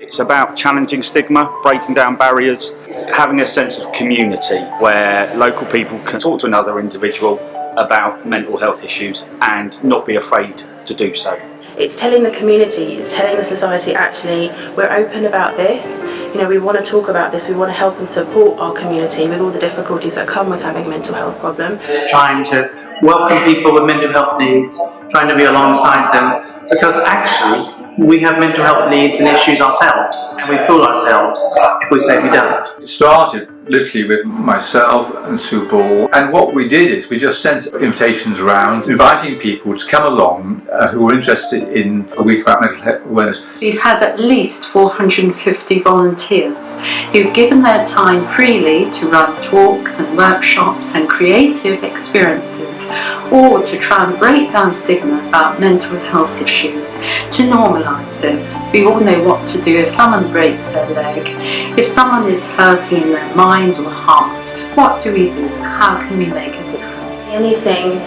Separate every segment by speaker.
Speaker 1: It's about challenging stigma, breaking down barriers, having a sense of community where local people can talk to another individual about mental health issues and not be afraid to do so.
Speaker 2: It's telling the community, it's telling the society, actually, we're open about this. We want to talk about this, we want to help and support our community with all the difficulties that come with having a mental health problem.
Speaker 3: Trying to welcome people with mental health needs, trying to be alongside them, because actually we have mental health needs and issues ourselves, and we fool ourselves if we say we don't.
Speaker 4: It started literally with myself and Sue Ball, and what we did is we just sent invitations around inviting people to come along who were interested in a week about mental health awareness.
Speaker 5: We've had at least 450 volunteers who've given their time freely to run talks and workshops and creative experiences, or to try and break down stigma about mental health issues, to normalise it. We all know what to do if someone breaks their leg, if someone is hurting in their mind or heart. What do we do? How can we make a difference?
Speaker 2: Anything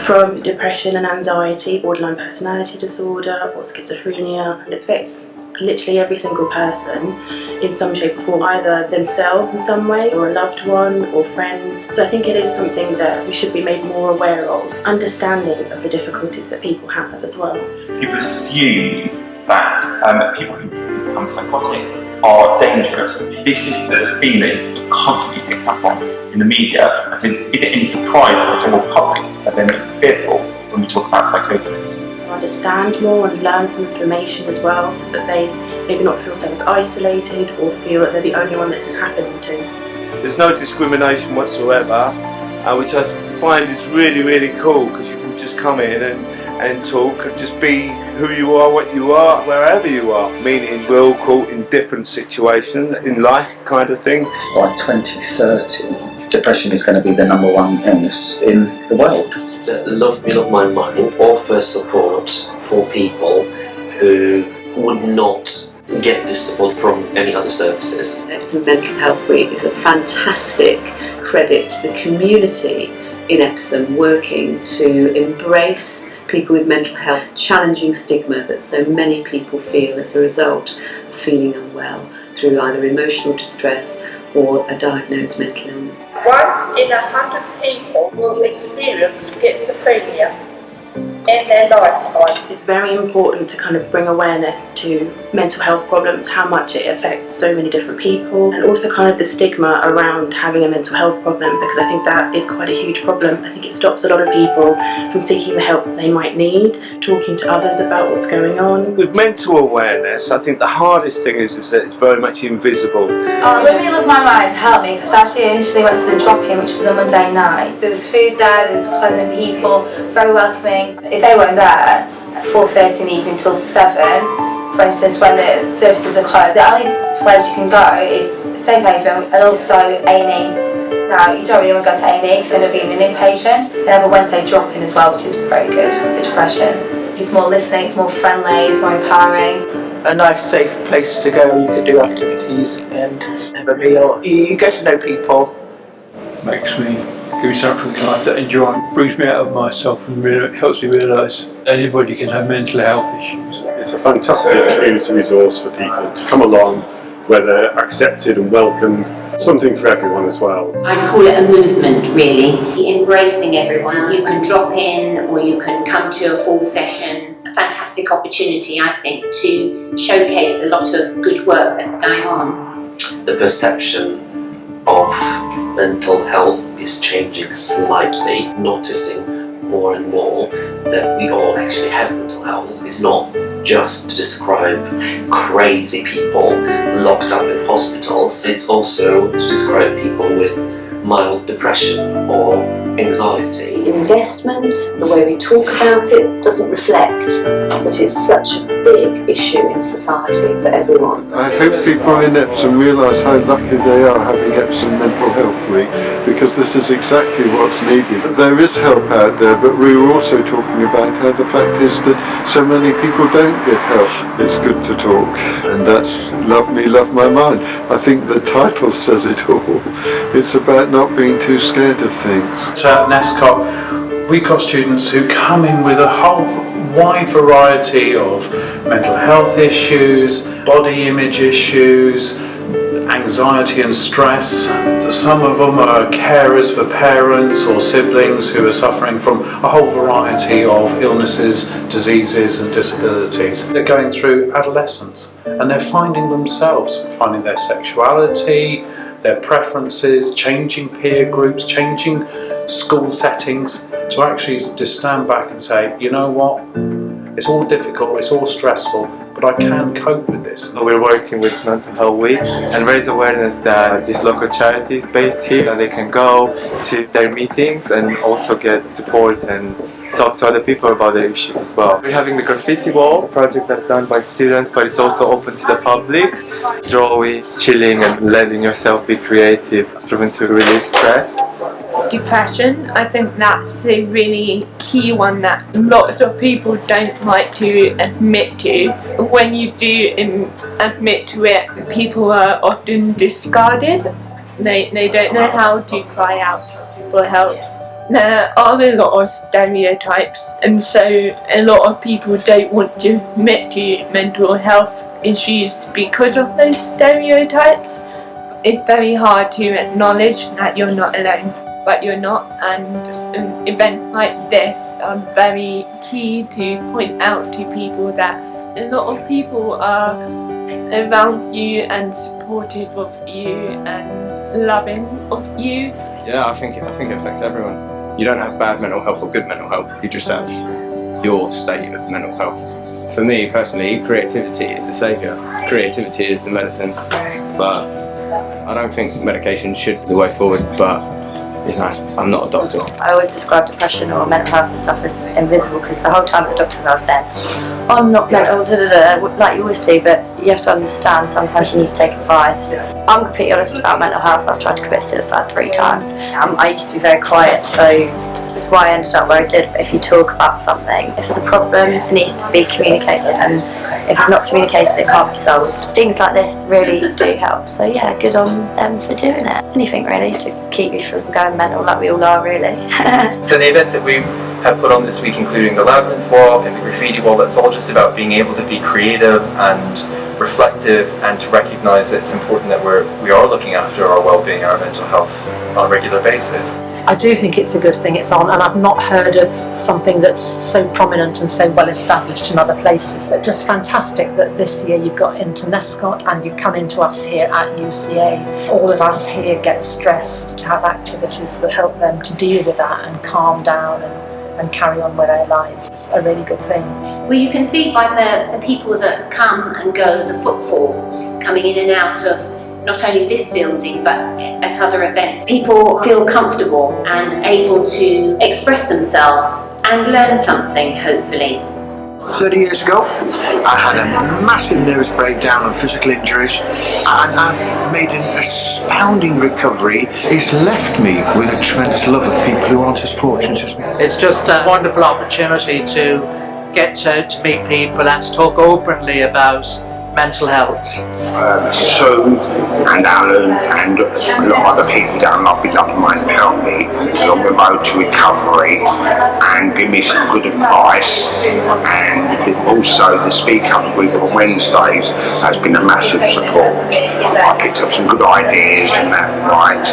Speaker 2: from depression and anxiety, borderline personality disorder or schizophrenia, it affects literally every single person in some shape or form, either themselves in some way or a loved one or friends. So I think it is something that we should be made more aware of, understanding of the difficulties that people have as well.
Speaker 6: People assume that people who become psychotic are dangerous. This is the theme that is constantly picked up on in the media. As in, is it any surprise that the general public are then fearful when we talk about psychosis?
Speaker 2: To understand more and learn some information as well, so that they maybe not feel so as isolated or feel that they're the only one that this is happening to.
Speaker 7: There's no discrimination whatsoever, which I find is really, really cool, because you can just come in and talk and just be who you are, what you are, wherever you are. Meaning we're all caught in different situations in life, kind of thing.
Speaker 8: By 2030, depression is going to be the #1 illness in the world.
Speaker 9: Love Me, Love My Mind offers support for people who would not get this support from any other services.
Speaker 5: Epsom Mental Health Week is a fantastic credit to the community in Epsom working to embrace people with mental health, challenging stigma that so many people feel as a result of feeling unwell through either emotional distress or a diagnosed mental illness.
Speaker 10: 1 in 100 people will experience schizophrenia in their lifetime.
Speaker 2: It's very important to kind of bring awareness to mental health problems, how much it affects so many different people, and also kind of the stigma around having a mental health problem, because I think that is quite a huge problem. I think it stops a lot of people from seeking the help that they might need, talking to others about what's going on.
Speaker 7: With mental awareness, I think the hardest thing is that it's very much invisible.
Speaker 11: Love Me, Love My Mind helped me, because actually I initially went to the drop-in, which was a Monday night. There was food there, there was pleasant people, very welcoming. If they weren't there at 4:30 in the evening till 7, for instance, when the services are closed, the only place you can go is Safe Haven and also A&E. Now, you don't really want to go to A&E because you're going to be an inpatient. They have a Wednesday drop-in as well, which is very good for depression. It's more listening, it's more friendly, it's more empowering.
Speaker 3: A nice safe place to go, you can do activities and have a meal. You get to know people.
Speaker 12: Makes me give me something in life that I enjoy. Brings me out of myself and helps me realise anybody can have mental health issues.
Speaker 13: It's a fantastic community resource for people to come along where they're accepted and welcome. Something for everyone as well.
Speaker 14: I call it a movement, really. Embracing everyone. You can drop in or you can come to a full session. A fantastic opportunity, I think, to showcase a lot of good work that's going on.
Speaker 9: The perception of mental health is changing slightly, noticing more and more that we all actually have mental health. It's not just to describe crazy people locked up in hospitals, it's also to describe people with mild depression or anxiety.
Speaker 5: Investment, the way we talk about it, doesn't reflect that it's such a big issue in society for everyone.
Speaker 15: I hope people in Epsom realise how lucky they are having Epsom Mental Health Week, because this is exactly what's needed. There is help out there, but we were also talking about how the fact is that so many people don't get help. It's good to talk, and that's Love Me, Love My Mind. I think the title says it all. It's about not being too scared of things.
Speaker 12: So at NASCOT, we've got students who come in with a whole
Speaker 16: wide variety of mental health issues, body image issues, anxiety and stress. Some of them are carers for parents or siblings who are suffering from a whole variety of illnesses, diseases and disabilities. They're going through adolescence and they're finding themselves, finding their sexuality, their preferences, changing peer groups, changing school settings, to actually just stand back and say, you know what, it's all difficult, it's all stressful, but I can cope with this.
Speaker 17: We're working with Mental Health Week and raise awareness that this local charity is based here, that they can go to their meetings and also get support and talk to other people about their issues as well. We're having the graffiti wall, a project that's done by students, but it's also open to the public. Drawing, chilling and letting yourself be creative is proven to relieve stress.
Speaker 18: Depression, I think that's a really key one that lots of people don't like to admit to. When you do admit to it, people are often discarded. They don't know how to cry out for help. There are a lot of stereotypes, and so a lot of people don't want to admit to mental health issues because of those stereotypes. It's very hard to acknowledge that you're not alone, but you're not, and an event like this are very key to point out to people that a lot of people are around you and supportive of you and loving of you.
Speaker 19: Yeah, I think it affects everyone. You don't have bad mental health or good mental health, you just have your state of mental health. For me personally, creativity is the saviour. Creativity is the medicine, but I don't think medication should be the way forward, but you know, I'm not a doctor.
Speaker 20: I always describe depression or mental health and stuff as invisible, because the whole time the doctors are saying, I'm not mental, like you always do, but you have to understand sometimes you need to take advice. I'm completely honest about mental health. I've tried to commit suicide 3 times. I used to be very quiet, so that's why I ended up where I did. But if you talk about something, if there's a problem, it needs to be communicated, and if it's not communicated, it can't be solved. Things like this really do help, so yeah, good on them for doing it. Anything really to keep you from going mental, like we all are really.
Speaker 21: So the events that we have put on this week, including the labyrinth walk and the graffiti wall, that's all just about being able to be creative and reflective and to recognise that it's important that we are looking after our well-being, our mental health on a regular basis.
Speaker 22: I do think it's a good thing it's on, and I've not heard of something that's so prominent and so well established in other places. But just fantastic that this year you've got into Nescott and you've come into us here at UCA. All of us here get stressed, to have activities that help them to deal with that and calm down and carry on with their lives. It's a really good thing.
Speaker 14: Well, you can see by the people that come and go, the footfall coming in and out of not only this building but at other events. People feel comfortable and able to express themselves and learn something, hopefully.
Speaker 23: 30 years ago, I had a massive nervous breakdown and physical injuries, and I've made an astounding recovery. It's left me with a tremendous love of people who aren't as fortunate as me.
Speaker 3: It's just a wonderful opportunity to get to meet people and to talk openly about mental health.
Speaker 24: Sue and Alan and a lot of other people down Lovely Love Mine helped me along the road to recovery and give me some good advice, and also the Speak Up group on Wednesdays has been a massive support. I picked up some good ideas in that right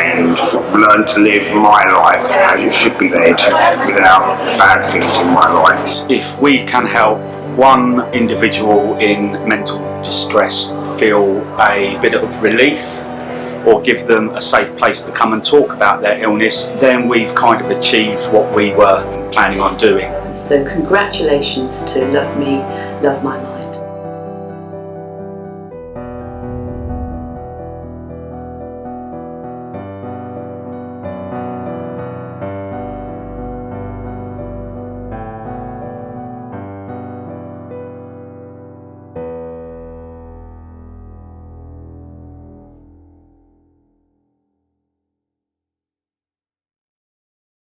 Speaker 24: and learned to live my life as it should be led without bad things in my life.
Speaker 1: If we can help one individual in mental distress feel a bit of relief or give them a safe place to come and talk about their illness, then we've kind of achieved what we were planning on doing.
Speaker 25: So congratulations to Love Me, Love My Mind.